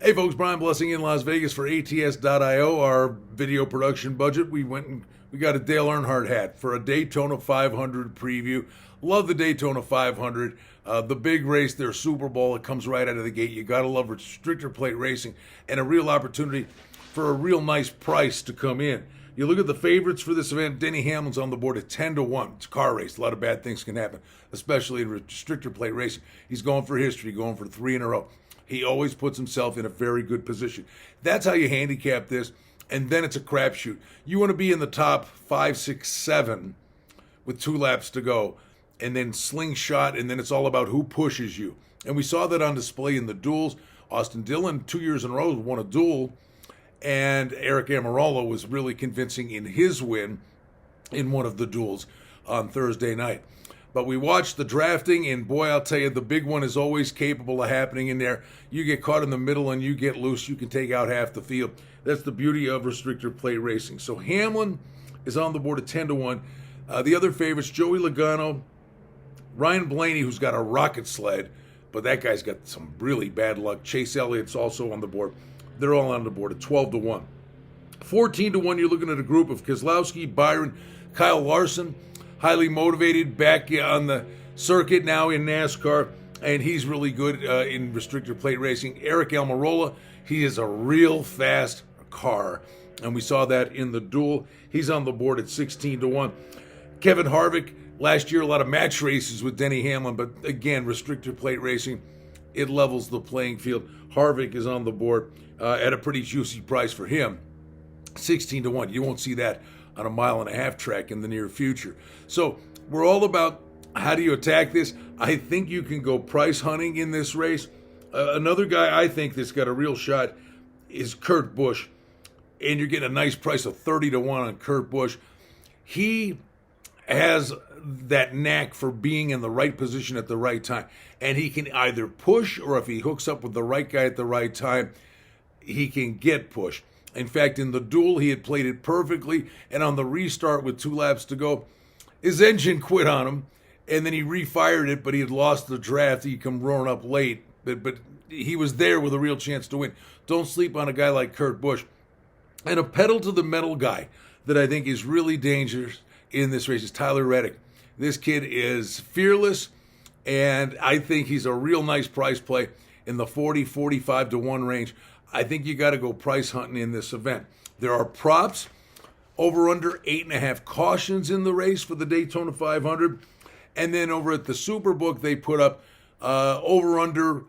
Hey folks, Brian Blessing in Las Vegas for ATS.io, our video production budget. We got a Dale Earnhardt hat for a Daytona 500 preview. Love the Daytona 500. The big race, their Super Bowl, it comes right out of the gate. You got to love restrictor plate racing and a real opportunity for a real nice price to come in. You look at the favorites for this event, Denny Hamlin's on the board at 10-1. It's a car race. A lot of bad things can happen, especially in restrictor plate racing. He's going for history, going for 3 in a row. He always puts himself in a very good position. That's how you handicap this, and then it's a crapshoot. You want to be in the top 5, 6, 7 with 2 laps to go, and then slingshot, and then it's all about who pushes you. And we saw that on display in the duels. Austin Dillon, 2 years in a row, won a duel, and Aric Almirola was really convincing in his win in one of the duels on Thursday night. But we watched the drafting, and boy, I'll tell you, the big one is always capable of happening in there. You get caught in the middle and you get loose, you can take out half the field. That's the beauty of restrictor plate racing. So Hamlin is on the board at 10-1. The other favorites, Joey Logano, Ryan Blaney, who's got a rocket sled, but that guy's got some really bad luck. Chase Elliott's also on the board. They're all on the board at 12-1. 14-1, you're looking at a group of Keselowski, Byron, Kyle Larson, highly motivated, back on the circuit now in NASCAR, and he's really good in restrictor plate racing. Aric Almirola, he is a real fast car, and we saw that in the duel. He's on the board at 16-1. Kevin Harvick, last year a lot of match races with Denny Hamlin, but again, restrictor plate racing, it levels the playing field. Harvick is on the board at a pretty juicy price for him, 16-1. You won't see that on a 1.5-mile track in the near future. So we're all about how do you attack this. I think you can go price hunting in this race. Another guy I think that's got a real shot is Kurt Busch, and you're getting a nice price of 30-1 on Kurt Busch. He has that knack for being in the right position at the right time, and he can either push, or if he hooks up with the right guy at the right time, he can get pushed. In fact, in the duel, he had played it perfectly, and on the restart with 2 laps to go, his engine quit on him, and then he refired it, but he had lost the draft. He come roaring up late, but he was there with a real chance to win. Don't sleep on a guy like Kurt Busch. And a pedal-to-the-metal guy that I think is really dangerous in this race is Tyler Reddick. This kid is fearless, and I think he's a real nice price play in the 40, 45-1 range. I think you got to go price hunting in this event. There are props over under 8.5 cautions in the race for the Daytona 500. And then over at the Superbook, they put up over under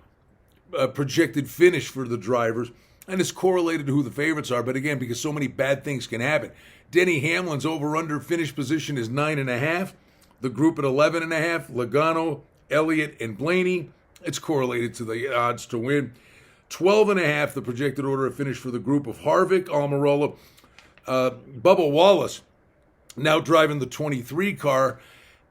projected finish for the drivers. And it's correlated to who the favorites are. But again, because so many bad things can happen. Denny Hamlin's over under finish position is 9.5. The group at 11.5. Logano, Elliott, and Blaney. It's correlated to the odds to win. 12.5, the projected order of finish for the group of Harvick, Almirola, Bubba Wallace, now driving the 23 car.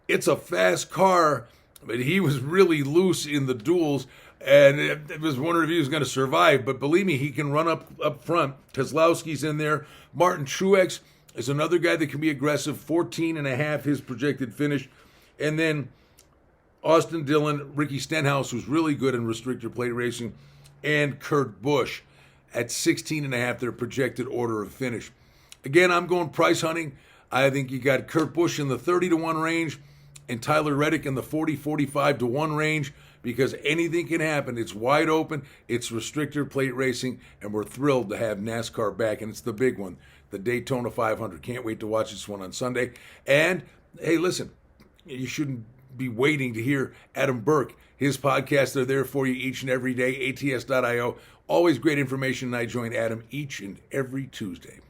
It's a fast car, but he was really loose in the duels, and it was wondering if he was going to survive. But believe me, he can run up front. Keselowski's in there. Martin Truex is another guy that can be aggressive. 14.5, his projected finish. And then Austin Dillon, Ricky Stenhouse, who's really good in restrictor plate racing, and Kurt Busch at 16.5, their projected order of finish. Again, I'm going price hunting. I think you got Kurt Busch in the 30-1 range and Tyler Reddick in the 40, 45-1 range, because anything can happen. It's wide open. It's restrictor plate racing, and we're thrilled to have NASCAR back, and it's the big one, the Daytona 500. Can't wait to watch this one on Sunday. And, hey, listen, you shouldn't be waiting to hear Adam Burke. His podcasts are there for you each and every day, ATS.io. Always great information, and I join Adam each and every Tuesday.